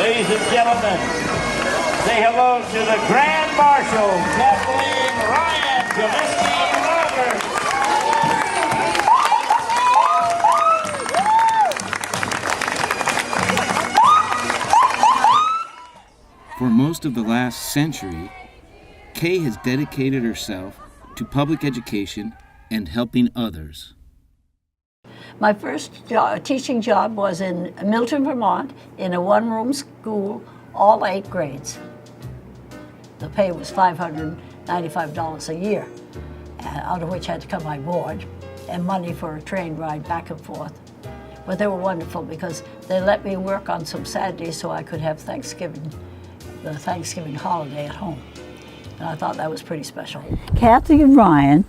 Ladies and gentlemen, say hello to the Grand Marshal, Kathleen Ryan Gillespie Roberts. For most of the last century, Kay has dedicated herself to public education and helping others. My first teaching job was in Milton, Vermont, in a one-room school, all 8 grades. The pay was $595 a year, out of which I had to come my board and money for a train ride back and forth. But they were wonderful because they let me work on some Saturdays so I could have the Thanksgiving holiday at home. And I thought that was pretty special. Kathy Ryan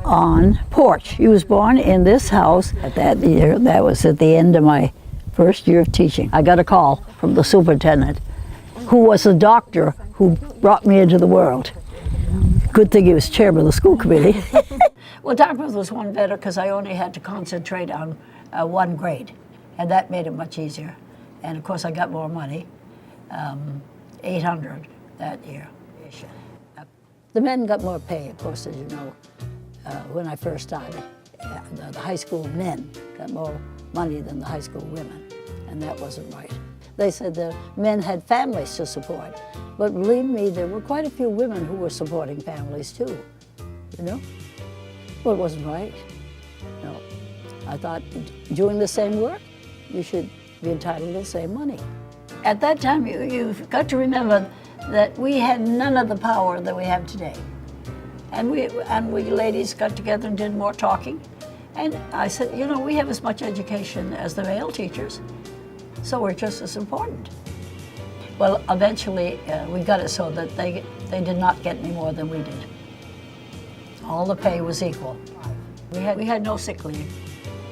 on porch. He was born in this house at that year. That was at the end of my first year of teaching. I got a call from the superintendent, who was the doctor who brought me into the world. Good thing he was chairman of the school committee. Well, Dartmouth was one better because I only had to concentrate on one grade, and that made it much easier. And of course, I got more money, $800 that year. The men got more pay, of course, as you know. When I first started, the high school men got more money than the high school women, and that wasn't right. They said the men had families to support, but believe me, there were quite a few women who were supporting families too, you know? Well, it wasn't right, no. I thought doing the same work, you should be entitled to the same money. At that time, you've got to remember that we had none of the power that we have today. And we ladies got together and did more talking. And I said, you know, we have as much education as the male teachers, so we're just as important. Well, eventually we got it so that they did not get any more than we did. All the pay was equal. We had no sick leave.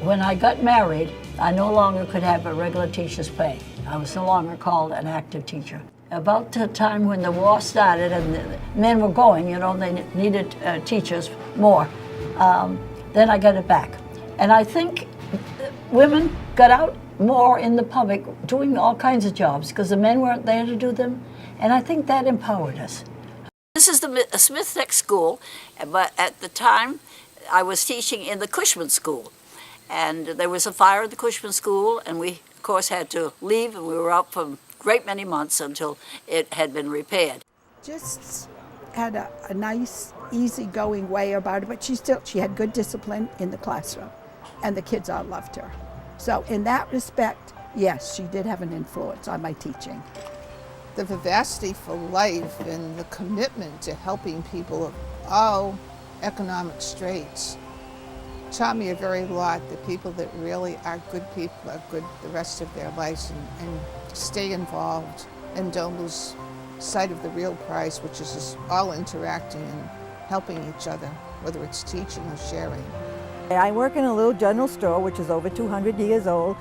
When I got married, I no longer could have a regular teacher's pay. I was no longer called an active teacher. About the time when the war started and the men were going, you know, they needed teachers more, then I got it back. And I think women got out more in the public doing all kinds of jobs because the men weren't there to do them, and I think that empowered us. This is the Smith Neck School, but at the time I was teaching in the Cushman School, and there was a fire at the Cushman School, and we, of course, had to leave, and we were out for a great many months until it had been repaired. Just had a nice, easygoing way about it, but she had good discipline in the classroom, and the kids all loved her. So in that respect, yes, she did have an influence on my teaching. The vivacity for life and the commitment to helping people of all economic straits taught me a very lot. The people that really are good people are good the rest of their lives and stay involved and don't lose sight of the real prize, which is just all interacting and helping each other, whether it's teaching or sharing. I work in a little general store which is over 200 years old.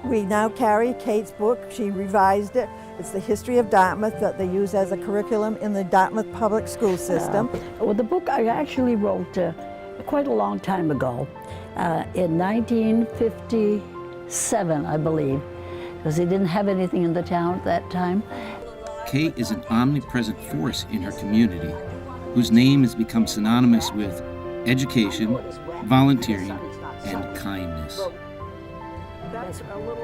We now carry Kate's book. She revised it. It's the history of Dartmouth that they use as a curriculum in the Dartmouth public school system. Well, the book I actually wrote quite a long time ago, in 1957, I believe, because they didn't have anything in the town at that time. Kay is an omnipresent force in her community, whose name has become synonymous with education, volunteering, and kindness.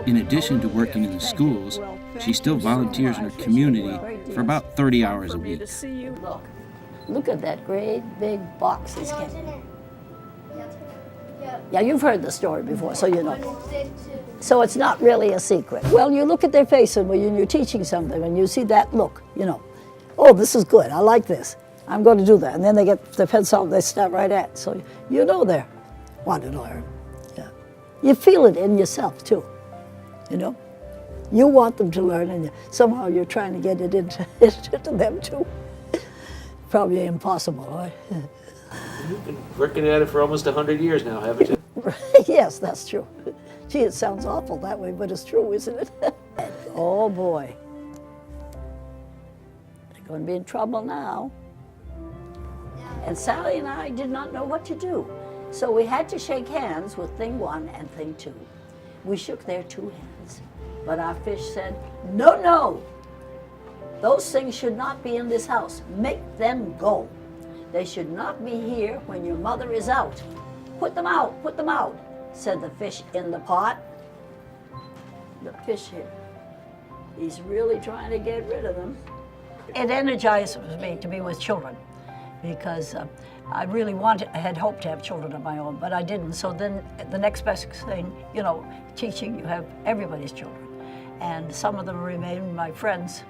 In addition to working in the schools, she still volunteers in her community for about 30 hours a week. Look at that great big box he's getting. Yeah, you've heard the story before, so you know. So it's not really a secret. Well, you look at their face and when you're teaching something and you see that look, you know, oh, this is good, I like this, I'm going to do that. And then they get the pencil, they start right at it. So you know they want to learn. Yeah. You feel it in yourself too, you know. You want them to learn and somehow you're trying to get it into them too. Probably impossible, right? You've been working at it for almost 100 years now, haven't you? Yes, that's true. Gee, it sounds awful that way, but it's true, isn't it? Oh boy. They're going to be in trouble now. And Sally and I did not know what to do. So we had to shake hands with thing one and thing two. We shook their two hands. But our fish said, no, no. Those things should not be in this house. Make them go. They should not be here when your mother is out. Put them out, said the fish in the pot. The fish here, he's really trying to get rid of them. It energizes me to be with children because I really I had hoped to have children of my own, but I didn't. So then the next best thing, you know, teaching, you have everybody's children. And some of them remain my friends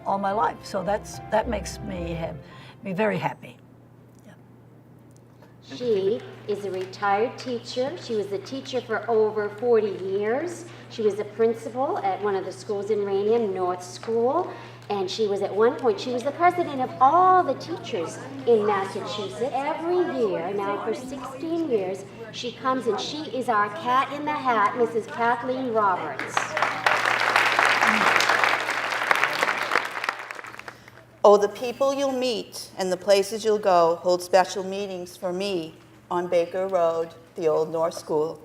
all my life. So that makes me be very happy. Yeah. She is a retired teacher. She was a teacher for over 40 years. She was a principal at one of the schools in Rainham, North School. And she was at one point, she was the president of all the teachers in Massachusetts. Every year, now for 16 years, she comes and she is our cat in the hat, Mrs. Kathleen Roberts. Oh, the people you'll meet and the places you'll go hold special meetings for me on Baker Road, the Old North School.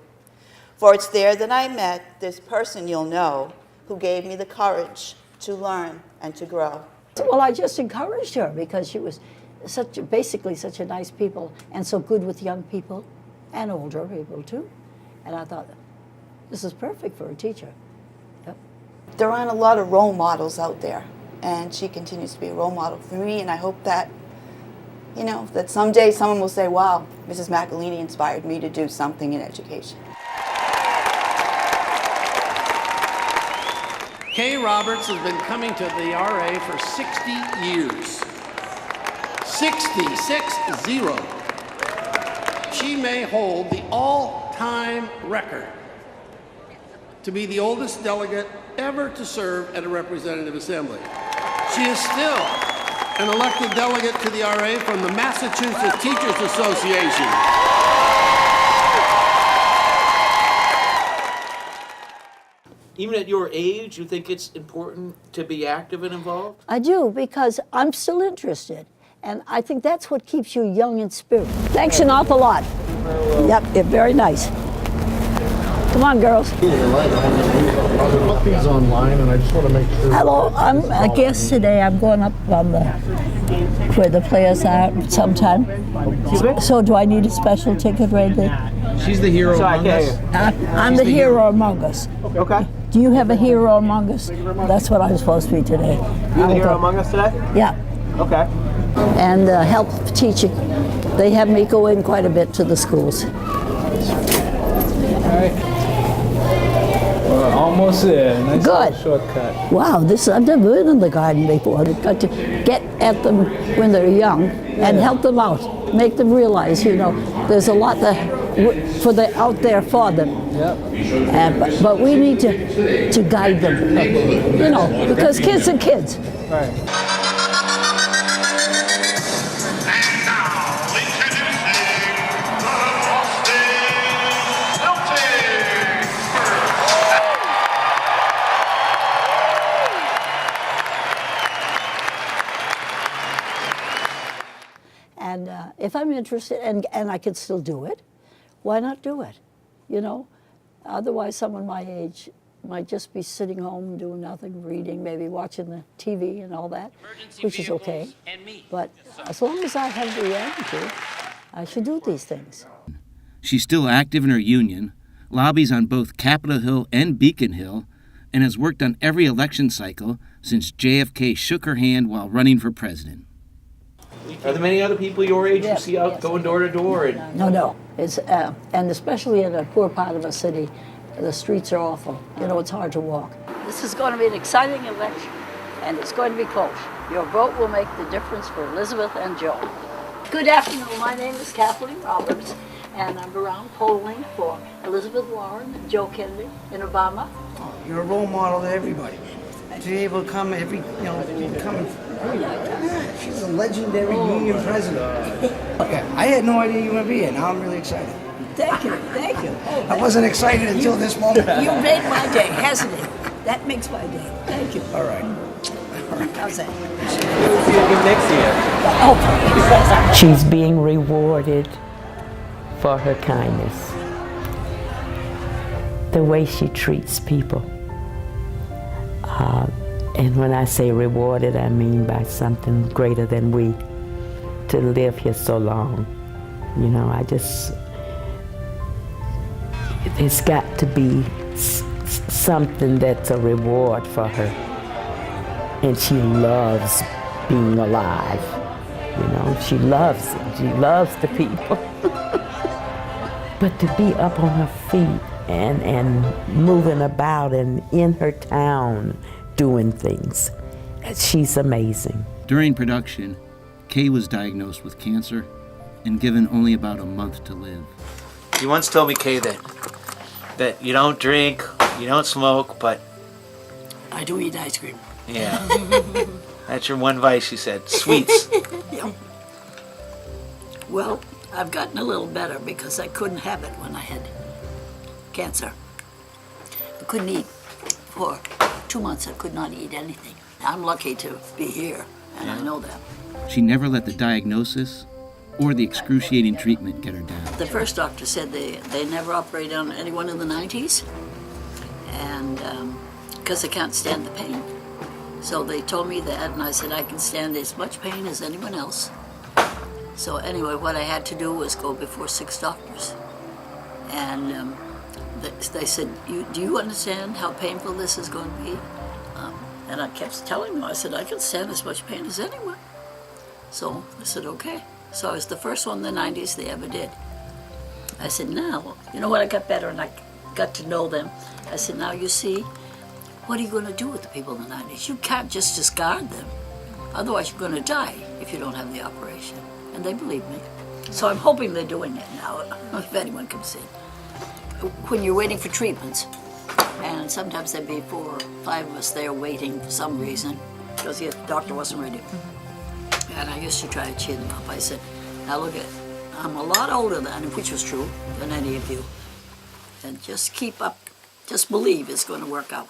For it's there that I met this person you'll know who gave me the courage to learn and to grow. Well, I just encouraged her because she was basically such a nice people and so good with young people and older people too. And I thought, this is perfect for a teacher. Yep. There aren't a lot of role models out there, and she continues to be a role model for me, and I hope that, you know, that someday someone will say, wow, Mrs. McElhaney inspired me to do something in education. Kay Roberts has been coming to the RA for 60 years. 60. She may hold the all-time record to be the oldest delegate ever to serve at a representative assembly. She is still an elected delegate to the RA from the Massachusetts Teachers Association. Even at your age, you think it's important to be active and involved? I do, because I'm still interested. And I think that's what keeps you young in spirit. Thanks an awful lot. Yep, you're very nice. Come on, girls. I'll put these online, and I just want to make sure. Hello, I'm a guest today. I'm going up on where the players are sometime. So do I need a special ticket right there? She's the hero among us. I'm the hero among us. Okay. Do you have a hero among us? That's what I'm supposed to be today. You're the hero among us today? Yeah. Okay. And help teaching. They have me go in quite a bit to the schools. All right. We're almost there. Nice Good. Shortcut. Wow, I've never been in the garden before. I've got to get at them when they're young and help them out. Make them realize, you know, there's a lot out there for them. Yep. But we need to guide them, you know, because kids are kids. Right. And if I'm interested and I can still do it, why not do it? You know, otherwise someone my age might just be sitting home doing nothing, reading, maybe watching the TV and all that, which is okay. But as long as I have the attitude, I should do these things. She's still active in her union, lobbies on both Capitol Hill and Beacon Hill, and has worked on every election cycle since JFK shook her hand while running for president. Are there many other people your age Yes, you see out yes. going door to door? And No. It's and especially in a poor part of a city, the streets are awful. You know, it's hard to walk. This is going to be an exciting election, and it's going to be close. Your vote will make the difference for Elizabeth and Joe. Good afternoon. My name is Kathleen Roberts, and I'm around polling for Elizabeth Warren and Joe Kennedy in Obama. You're a role model to everybody. To be able to come she's a legendary union president. Okay, I had no idea you were going to be here. Now I'm really excited. Thank you. I wasn't excited until this moment. You made my day, hasn't it? That makes my day. Thank you. All right. How's that? Next year. She's being rewarded for her kindness, the way she treats people. And when I say rewarded, I mean by something greater than we. To live here so long, you know, it's got to be something that's a reward for her. And she loves being alive, you know, she loves it. She loves the people. But to be up on her feet and moving about and in her town doing things, she's amazing. During production, Kay was diagnosed with cancer and given only about a month to live. You once told me, Kay, that you don't drink, you don't smoke, but... I do eat ice cream. Yeah. That's your one vice, you said. Sweets. Yeah. Well, I've gotten a little better because I couldn't have it when I had cancer. I couldn't eat. For 2 months, I could not eat anything. I'm lucky to be here, and I know that. She never let the diagnosis or the excruciating treatment get her down. The first doctor said they never operated on anyone in the 90s, and because they can't stand the pain. So they told me that, and I said I can stand as much pain as anyone else. So anyway, what I had to do was go before 6 doctors. And they said, do you understand how painful this is going to be? And I kept telling them, I said, I can stand as much pain as anyone. So I said, okay. So I was the first one in the 90s they ever did. I said, now, you know what, I got better and I got to know them. I said, now you see, what are you going to do with the people in the 90s? You can't just discard them. Otherwise you're going to die if you don't have the operation. And they believe me. So I'm hoping they're doing it now, if anyone comes in. When you're waiting for treatments, and sometimes there'd be 4 or 5 of us there waiting for some reason, because the doctor wasn't ready. And I used to try to cheer them up. I said, now look, I'm a lot older than, which was true, than any of you. And just keep up, just believe it's going to work out.